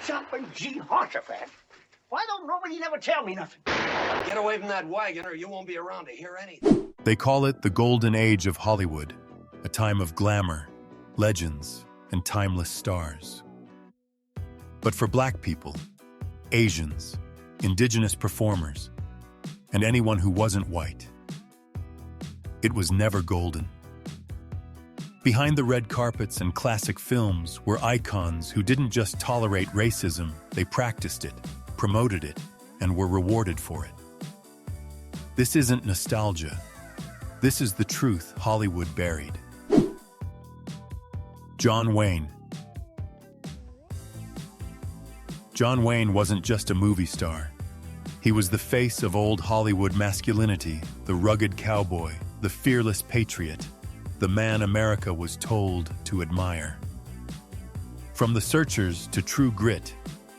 Jumping Jehoshaphat. Why don't nobody never tell me nothing? Get away from that wagon or you won't be around to hear anything. They call it the golden age of Hollywood, a time of glamour, legends, and timeless stars. But for Black people, Asians, indigenous performers, and anyone who wasn't white, it was never golden. Behind the red carpets and classic films were icons who didn't just tolerate racism, they practiced it, promoted it, and were rewarded for it. This isn't nostalgia. This is the truth Hollywood buried. John Wayne. John Wayne wasn't just a movie star. He was the face of old Hollywood masculinity, the rugged cowboy, the fearless patriot, the man America was told to admire. From The Searchers to True Grit,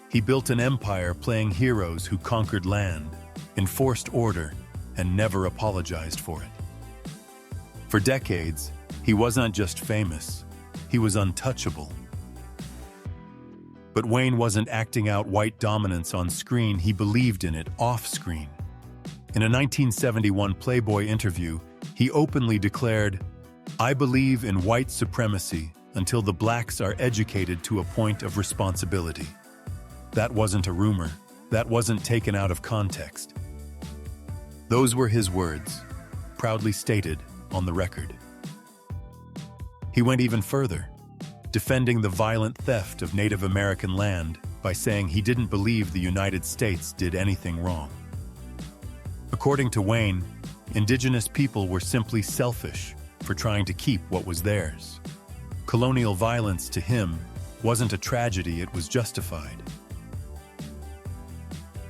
he built an empire playing heroes who conquered land, enforced order, and never apologized for it. For decades, he wasn't just famous, he was untouchable. But Wayne wasn't acting out white dominance on screen, he believed in it off-screen. In a 1971 Playboy interview, he openly declared, "I believe in white supremacy until the blacks are educated to a point of responsibility." That wasn't a rumor. That wasn't taken out of context. Those were his words, proudly stated on the record. He went even further, defending the violent theft of Native American land by saying he didn't believe the United States did anything wrong. According to Wayne, indigenous people were simply selfish for trying to keep what was theirs. Colonial violence to him wasn't a tragedy, it was justified.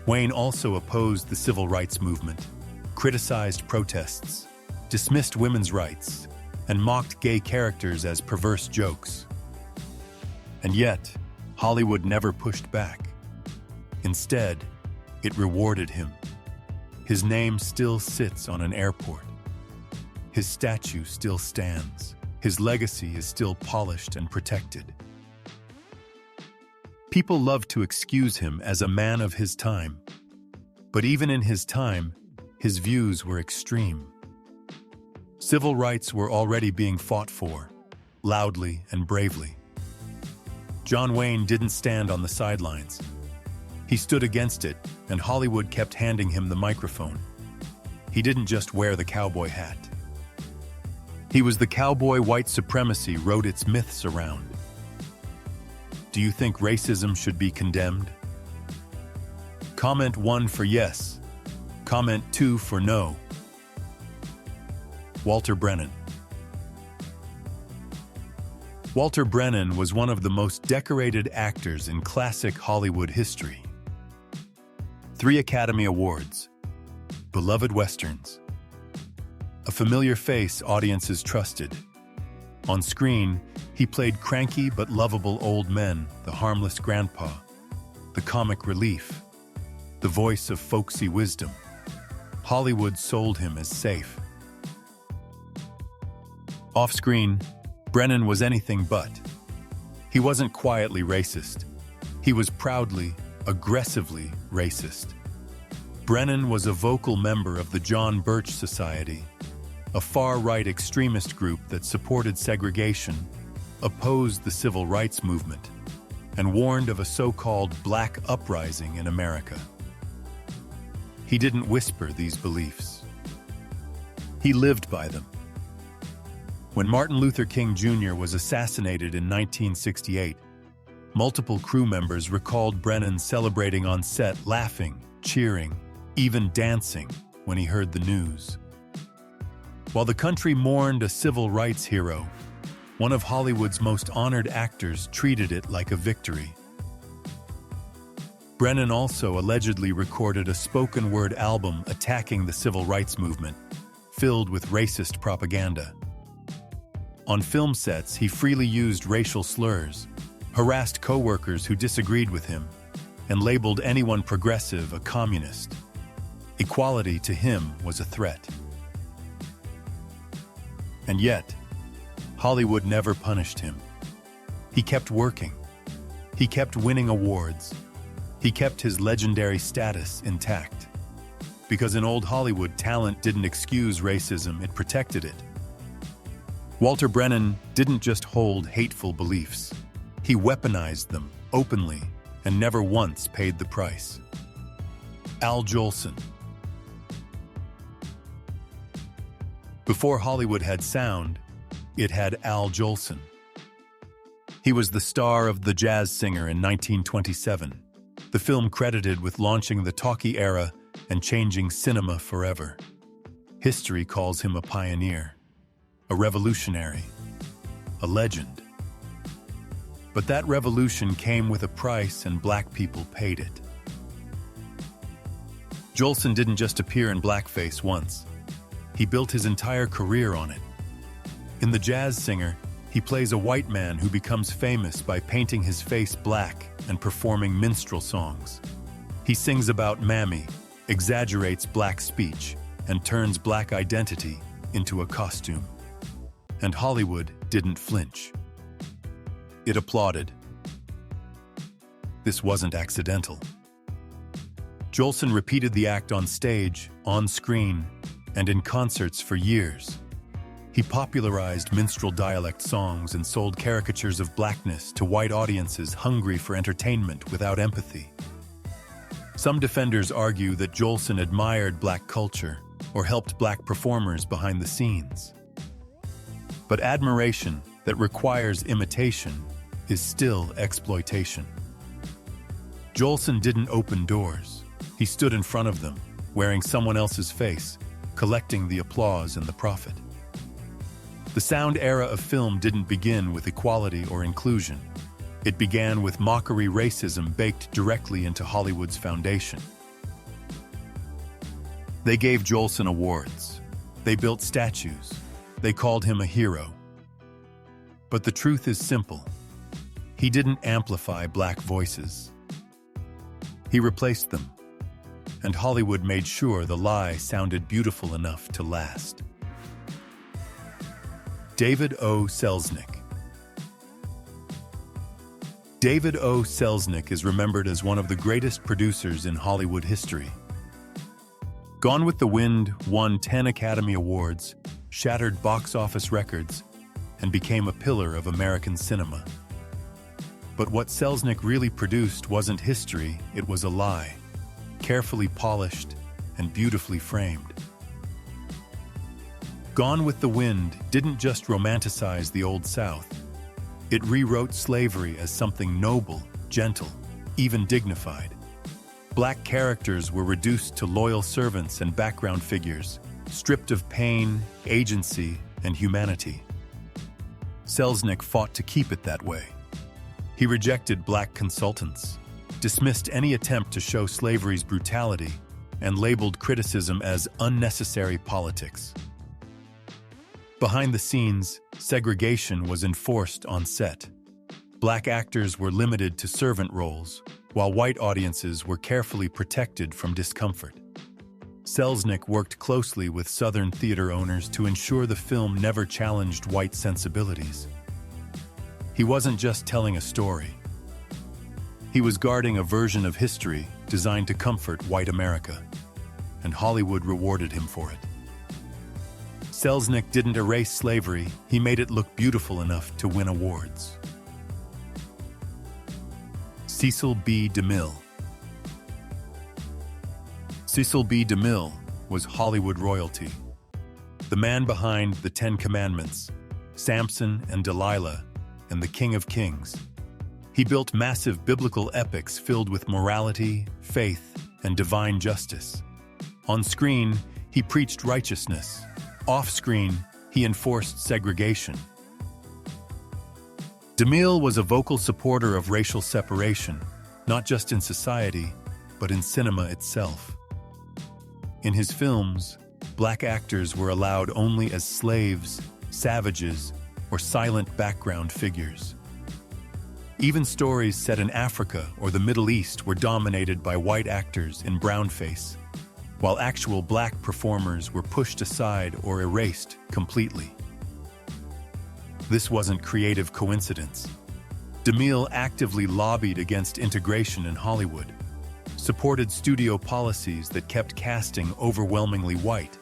Wayne also opposed the civil rights movement, criticized protests, dismissed women's rights, and mocked gay characters as perverse jokes. And yet, Hollywood never pushed back. Instead, it rewarded him. His name still sits on an airport. His statue still stands. His legacy is still polished and protected. People love to excuse him as a man of his time. But even in his time, his views were extreme. Civil rights were already being fought for, loudly and bravely. John Wayne didn't stand on the sidelines. He stood against it, and Hollywood kept handing him the microphone. He didn't just wear the cowboy hat. He was the cowboy white supremacy wrote its myths around. Do you think racism should be condemned? Comment 1 for yes. Comment 2 for no. Walter Brennan. Walter Brennan was one of the most decorated actors in classic Hollywood history. 3 Academy Awards, beloved westerns, a familiar face audiences trusted. On screen, he played cranky but lovable old men, the harmless grandpa, the comic relief, the voice of folksy wisdom. Hollywood sold him as safe. Off-screen, Brennan was anything but. He wasn't quietly racist. He was proudly, aggressively racist. Brennan was a vocal member of the John Birch Society, a far-right extremist group that supported segregation, opposed the civil rights movement, and warned of a so-called black uprising in America. He didn't whisper these beliefs. He lived by them. When Martin Luther King Jr. was assassinated in 1968, multiple crew members recalled Brennan celebrating on set, laughing, cheering, even dancing when he heard the news. While the country mourned a civil rights hero, one of Hollywood's most honored actors treated it like a victory. Brennan also allegedly recorded a spoken-word album attacking the civil rights movement, filled with racist propaganda. On film sets, he freely used racial slurs, harassed co-workers who disagreed with him, and labeled anyone progressive a communist. Equality to him was a threat. And yet, Hollywood never punished him. He kept working. He kept winning awards. He kept his legendary status intact. Because in old Hollywood, talent didn't excuse racism, it protected it. Walter Brennan didn't just hold hateful beliefs. He weaponized them openly and never once paid the price. Jolson. Before Hollywood had sound, it had Jolson. He was the star of The Jazz Singer in 1927, the film credited with launching the talkie era and changing cinema forever. History calls him a pioneer, a revolutionary, a legend. But that revolution came with a price, and black people paid it. Jolson didn't just appear in blackface once. He built his entire career on it. In The Jazz Singer, he plays a white man who becomes famous by painting his face black and performing minstrel songs. He sings about Mammy, exaggerates black speech, and turns black identity into a costume. And Hollywood didn't flinch. It applauded. This wasn't accidental. Jolson repeated the act on stage, on screen, and in concerts for years. He popularized minstrel dialect songs and sold caricatures of blackness to white audiences hungry for entertainment without empathy. Some defenders argue that Jolson admired black culture or helped black performers behind the scenes. But admiration that requires imitation is still exploitation. Jolson didn't open doors. He stood in front of them, wearing someone else's face, collecting the applause and the profit. The sound era of film didn't begin with equality or inclusion. It began with mockery racism baked directly into Hollywood's foundation. They gave Jolson awards. They built statues. They called him a hero. But the truth is simple. He didn't amplify black voices. He replaced them. And Hollywood made sure the lie sounded beautiful enough to last. David O. Selznick. David O. Selznick is remembered as one of the greatest producers in Hollywood history. Gone with the Wind won 10 Academy Awards, shattered box office records, and became a pillar of American cinema. But what Selznick really produced wasn't history, it was a lie, carefully polished and beautifully framed. Gone with the Wind didn't just romanticize the Old South. It rewrote slavery as something noble, gentle, even dignified. Black characters were reduced to loyal servants and background figures, stripped of pain, agency, and humanity. Selznick fought to keep it that way. He rejected black consultants, dismissed any attempt to show slavery's brutality, and labeled criticism as unnecessary politics. Behind the scenes, segregation was enforced on set. Black actors were limited to servant roles, while white audiences were carefully protected from discomfort. Selznick worked closely with Southern theater owners to ensure the film never challenged white sensibilities. He wasn't just telling a story. He was guarding a version of history designed to comfort white America, and Hollywood rewarded him for it. Selznick didn't erase slavery, he made it look beautiful enough to win awards. Cecil B. DeMille. Cecil B. DeMille was Hollywood royalty. The man behind The Ten Commandments, Samson and Delilah, and The King of Kings. He built massive biblical epics filled with morality, faith, and divine justice. On screen, he preached righteousness. Off-screen, he enforced segregation. DeMille was a vocal supporter of racial separation, not just in society, but in cinema itself. In his films, black actors were allowed only as slaves, savages, or silent background figures. Even stories set in Africa or the Middle East were dominated by white actors in brownface, while actual black performers were pushed aside or erased completely. This wasn't creative coincidence. DeMille actively lobbied against integration in Hollywood, supported studio policies that kept casting overwhelmingly white,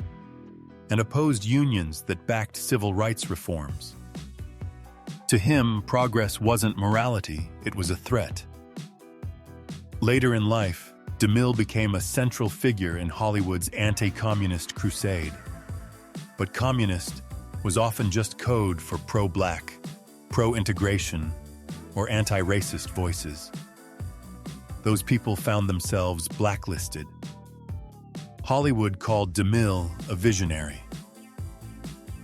and opposed unions that backed civil rights reforms. To him, progress wasn't morality, it was a threat. Later in life, DeMille became a central figure in Hollywood's anti-communist crusade. But communist was often just code for pro-black, pro-integration, or anti-racist voices. Those people found themselves blacklisted. Hollywood called DeMille a visionary,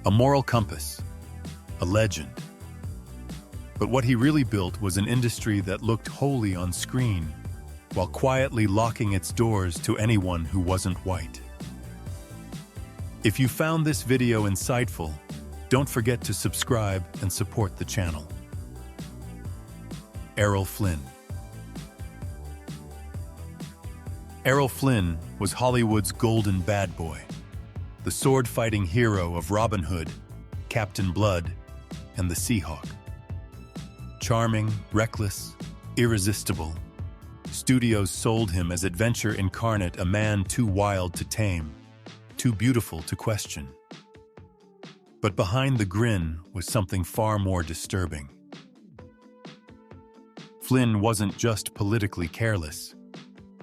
a moral compass, a legend. But what he really built was an industry that looked holy on screen, while quietly locking its doors to anyone who wasn't white. If you found this video insightful, don't forget to subscribe and support the channel. Errol Flynn. Errol Flynn was Hollywood's golden bad boy, the sword-fighting hero of Robin Hood, Captain Blood, and the Seahawk. Charming, reckless, irresistible, studios sold him as adventure incarnate, a man too wild to tame, too beautiful to question. But behind the grin was something far more disturbing. Flynn wasn't just politically careless.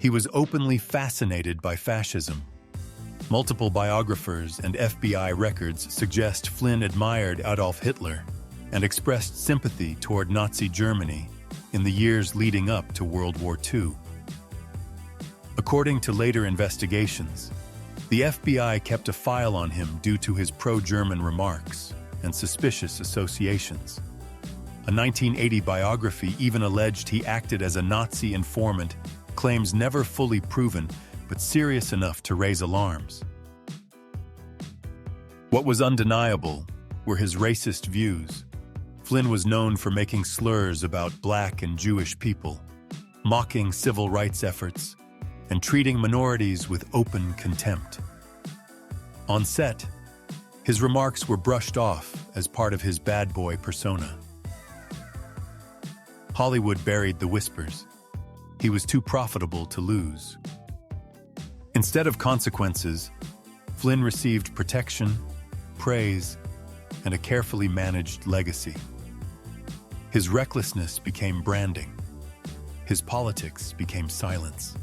He was openly fascinated by fascism. Multiple biographers and FBI records suggest Flynn admired Adolf Hitler and expressed sympathy toward Nazi Germany in the years leading up to World War II. According to later investigations, the FBI kept a file on him due to his pro-German remarks and suspicious associations. A 1980 biography even alleged he acted as a Nazi informant, claims never fully proven, but serious enough to raise alarms. What was undeniable were his racist views. Flynn was known for making slurs about Black and Jewish people, mocking civil rights efforts, and treating minorities with open contempt. On set, his remarks were brushed off as part of his bad boy persona. Hollywood buried the whispers. He was too profitable to lose. Instead of consequences, Flynn received protection, praise, and a carefully managed legacy. His recklessness became branding. His politics became silence.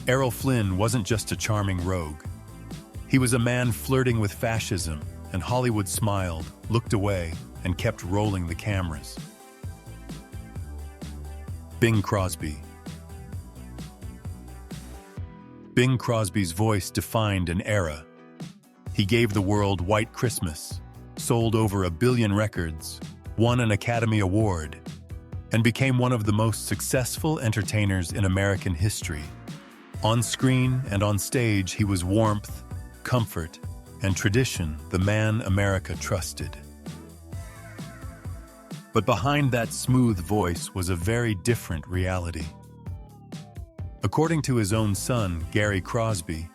Errol Flynn wasn't just a charming rogue. He was a man flirting with fascism, and Hollywood smiled, looked away, and kept rolling the cameras. Bing Crosby. Bing Crosby's voice defined an era. He gave the world White Christmas, sold over 1 billion records, won an Academy Award, and became one of the most successful entertainers in American history. On screen and on stage, he was warmth, comfort, and tradition, the man America trusted. But behind that smooth voice was a very different reality. According to his own son, Gary Crosby,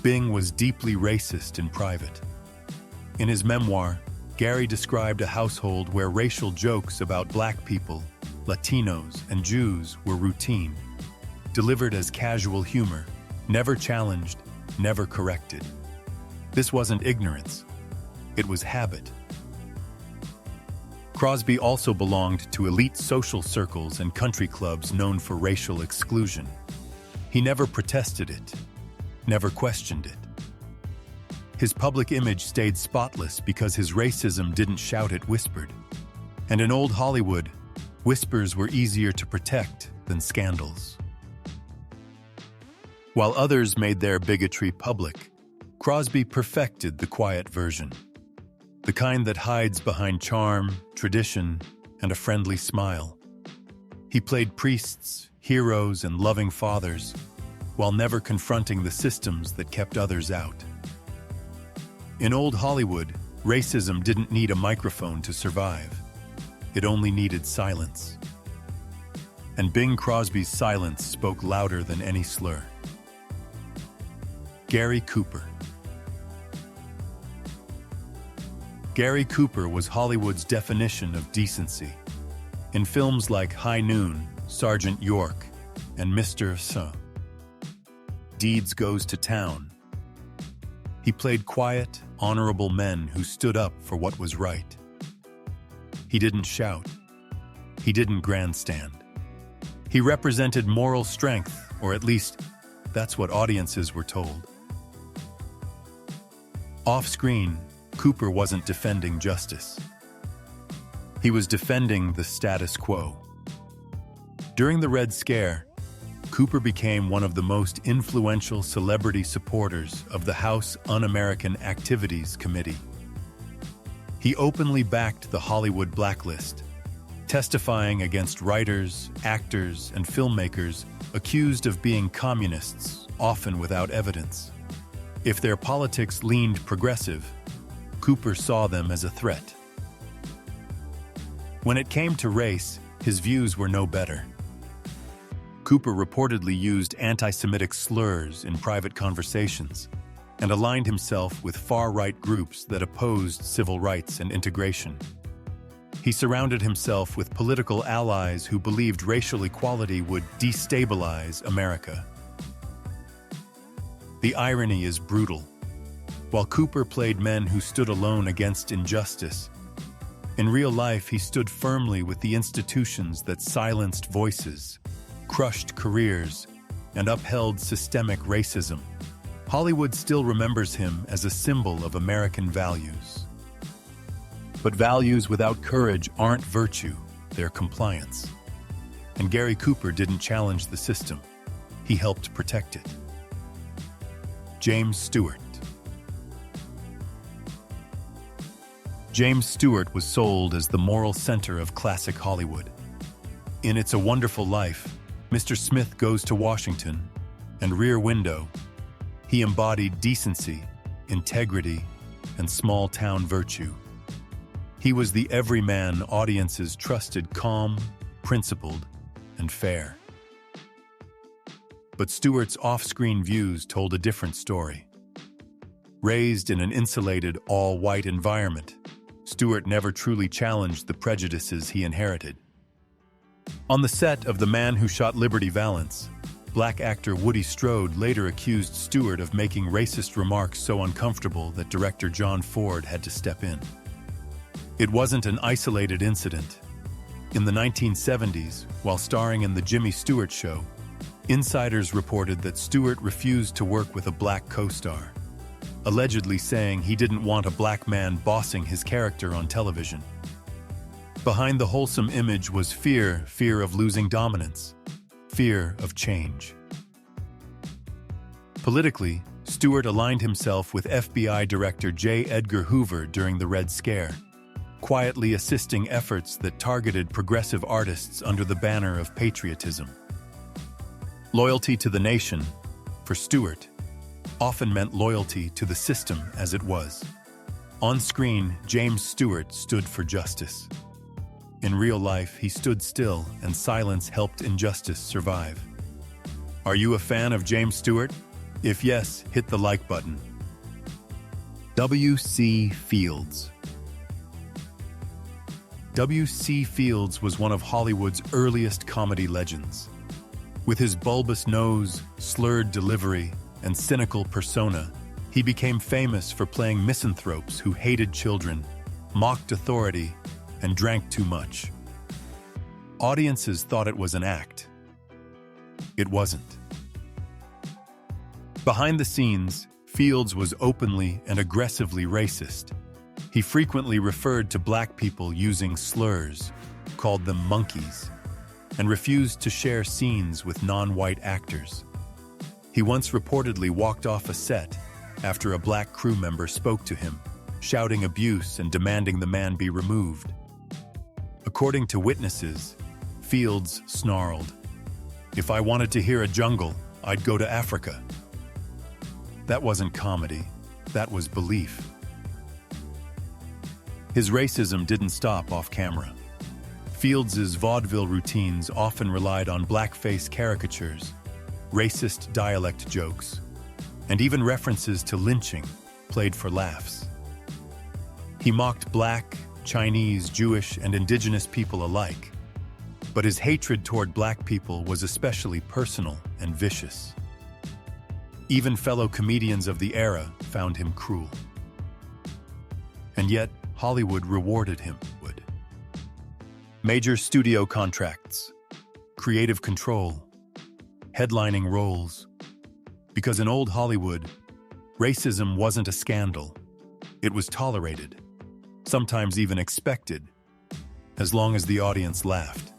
Bing was deeply racist in private. In his memoir, Gary described a household where racial jokes about Black people, Latinos, and Jews were routine, delivered as casual humor, never challenged, never corrected. This wasn't ignorance, it was habit. Crosby also belonged to elite social circles and country clubs known for racial exclusion. He never protested it, never questioned it. His public image stayed spotless because his racism didn't shout, it whispered. And in old Hollywood, whispers were easier to protect than scandals. While others made their bigotry public, Crosby perfected the quiet version, the kind that hides behind charm, tradition, and a friendly smile. He played priests, heroes, and loving fathers, while never confronting the systems that kept others out. In old Hollywood, racism didn't need a microphone to survive. It only needed silence. And Bing Crosby's silence spoke louder than any slur. Gary Cooper. Gary Cooper was Hollywood's definition of decency. In films like High Noon, Sergeant York, and Mr. Sir, Deeds Goes to Town, he played quiet, honorable men who stood up for what was right. He didn't shout. He didn't grandstand. He represented moral strength, or at least that's what audiences were told. Off-screen, Cooper wasn't defending justice. He was defending the status quo. During the Red Scare, Cooper became one of the most influential celebrity supporters of the House Un-American Activities Committee. He openly backed the Hollywood blacklist, testifying against writers, actors, and filmmakers accused of being communists, often without evidence. If their politics leaned progressive, Cooper saw them as a threat. When it came to race, his views were no better. Cooper reportedly used anti-Semitic slurs in private conversations and aligned himself with far-right groups that opposed civil rights and integration. He surrounded himself with political allies who believed racial equality would destabilize America. The irony is brutal. While Cooper played men who stood alone against injustice, in real life he stood firmly with the institutions that silenced voices, crushed careers, and upheld systemic racism. Hollywood still remembers him as a symbol of American values. But values without courage aren't virtue, they're compliance. And Gary Cooper didn't challenge the system, he helped protect it. James Stewart. James Stewart was sold as the moral center of classic Hollywood. In It's a Wonderful Life, Mr. Smith Goes to Washington, and Rear Window, he embodied decency, integrity, and small-town virtue. He was the everyman audiences trusted, calm, principled, and fair. But Stewart's off-screen views told a different story. Raised in an insulated, all-white environment, Stewart never truly challenged the prejudices he inherited. On the set of The Man Who Shot Liberty Valance, black actor Woody Strode later accused Stewart of making racist remarks so uncomfortable that director John Ford had to step in. It wasn't an isolated incident. In the 1970s, while starring in The Jimmy Stewart Show, insiders reported that Stewart refused to work with a black co-star, allegedly saying he didn't want a black man bossing his character on television. Behind the wholesome image was fear of losing dominance, fear of change. Politically, Stewart aligned himself with FBI Director J. Edgar Hoover during the Red Scare, quietly assisting efforts that targeted progressive artists under the banner of patriotism. Loyalty to the nation, for Stewart, often meant loyalty to the system as it was. On screen, James Stewart stood for justice. In real life, he stood still, and silence helped injustice survive. Are you a fan of James Stewart? If yes, hit the like button. W.C. Fields. W.C. Fields was one of Hollywood's earliest comedy legends. With his bulbous nose, slurred delivery, and cynical persona, he became famous for playing misanthropes who hated children, mocked authority, and drank too much. Audiences thought it was an act. It wasn't. Behind the scenes, Fields was openly and aggressively racist. He frequently referred to black people using slurs, called them monkeys, and refused to share scenes with non-white actors. He once reportedly walked off a set after a black crew member spoke to him, shouting abuse and demanding the man be removed. According to witnesses, Fields snarled, "If I wanted to hear a jungle, I'd go to Africa." That wasn't comedy, that was belief. His racism didn't stop off camera. Fields's vaudeville routines often relied on blackface caricatures, racist dialect jokes, and even references to lynching played for laughs. He mocked black, Chinese, Jewish, and indigenous people alike, But his hatred toward black people was especially personal and vicious. Even fellow comedians of the era found him cruel. And yet, Hollywood rewarded him. Major studio contracts, creative control, headlining roles. Because in old Hollywood, racism wasn't a scandal. It was tolerated, sometimes even expected, as long as the audience laughed.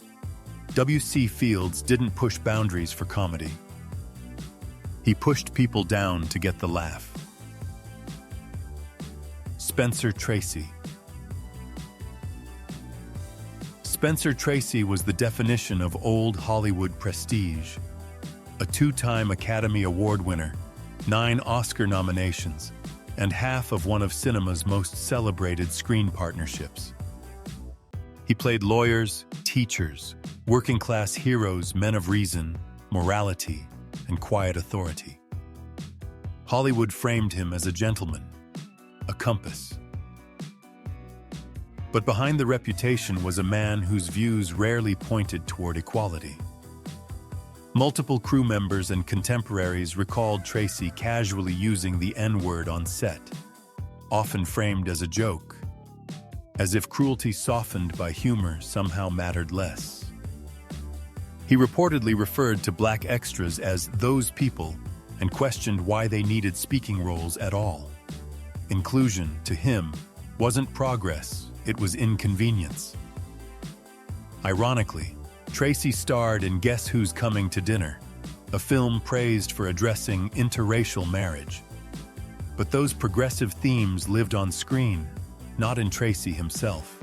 W.C. Fields didn't push boundaries for comedy. He pushed people down to get the laugh. Spencer Tracy. Spencer Tracy was the definition of old Hollywood prestige. A two-time Academy Award winner, 9 Oscar nominations, and half of one of cinema's most celebrated screen partnerships. He played lawyers, teachers, working-class heroes, men of reason, morality, and quiet authority. Hollywood framed him as a gentleman, a compass. But behind the reputation was a man whose views rarely pointed toward equality. Multiple crew members and contemporaries recalled Tracy casually using the N-word on set, often framed as a joke, as if cruelty softened by humor somehow mattered less. He reportedly referred to black extras as those people and questioned why they needed speaking roles at all. Inclusion, to him, wasn't progress. It was inconvenience. Ironically, Tracy starred in Guess Who's Coming to Dinner, a film praised for addressing interracial marriage. But those progressive themes lived on screen, not in Tracy himself.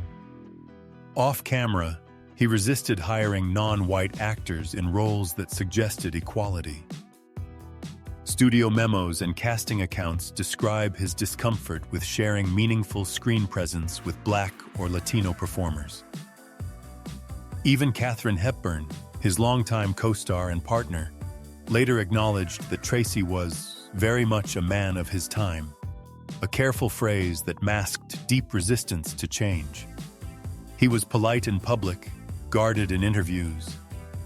Off-camera, he resisted hiring non-white actors in roles that suggested equality. Studio memos and casting accounts describe his discomfort with sharing meaningful screen presence with Black or Latino performers. Even Katharine Hepburn, his longtime co-star and partner, later acknowledged that Tracy was very much a man of his time, a careful phrase that masked deep resistance to change. He was polite in public, guarded in interviews,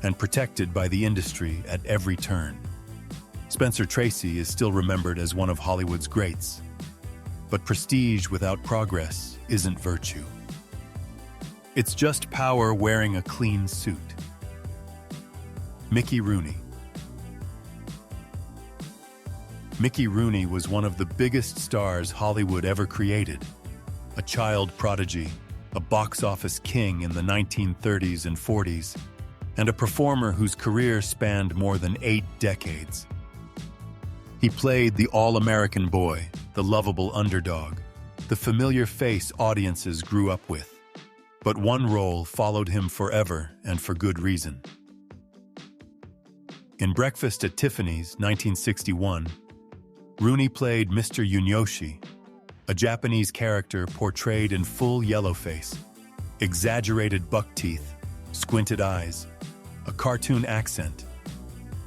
and protected by the industry at every turn. Spencer Tracy is still remembered as one of Hollywood's greats, but prestige without progress isn't virtue. It's just power wearing a clean suit. Mickey Rooney. Mickey Rooney was one of the biggest stars Hollywood ever created, a child prodigy, a box office king in the 1930s and 40s, and a performer whose career spanned more than 8 decades. He played the all-American boy, the lovable underdog, the familiar face audiences grew up with. But one role followed him forever, and for good reason. In Breakfast at Tiffany's, 1961, Rooney played Mr. Yunyoshi, a Japanese character portrayed in full yellowface, exaggerated buck teeth, squinted eyes, a cartoon accent.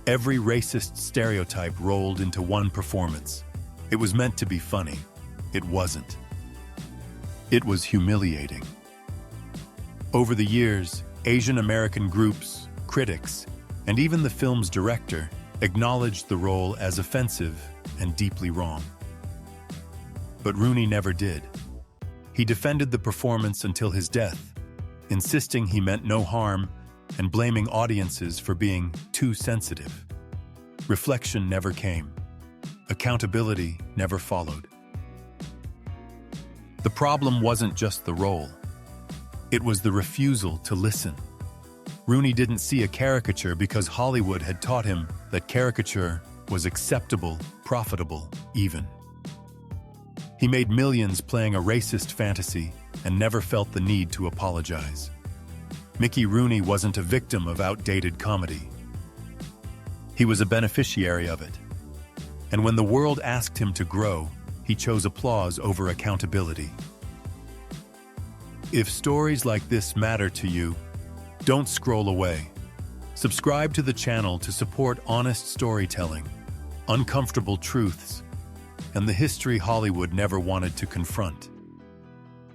Every racist stereotype rolled into one performance. It was meant to be funny. It wasn't. It was humiliating. Over the years, Asian American groups, critics, and even the film's director acknowledged the role as offensive and deeply wrong. But Rooney never did. He defended the performance until his death, insisting he meant no harm and blaming audiences for being too sensitive. Reflection never came. Accountability never followed. The problem wasn't just the role. It was the refusal to listen. Rooney didn't see a caricature because Hollywood had taught him that caricature was acceptable, profitable, even. He made millions playing a racist fantasy and never felt the need to apologize. Mickey Rooney wasn't a victim of outdated comedy. He was a beneficiary of it. And when the world asked him to grow, he chose applause over accountability. If stories like this matter to you, don't scroll away. Subscribe to the channel to support honest storytelling, uncomfortable truths, and the history Hollywood never wanted to confront.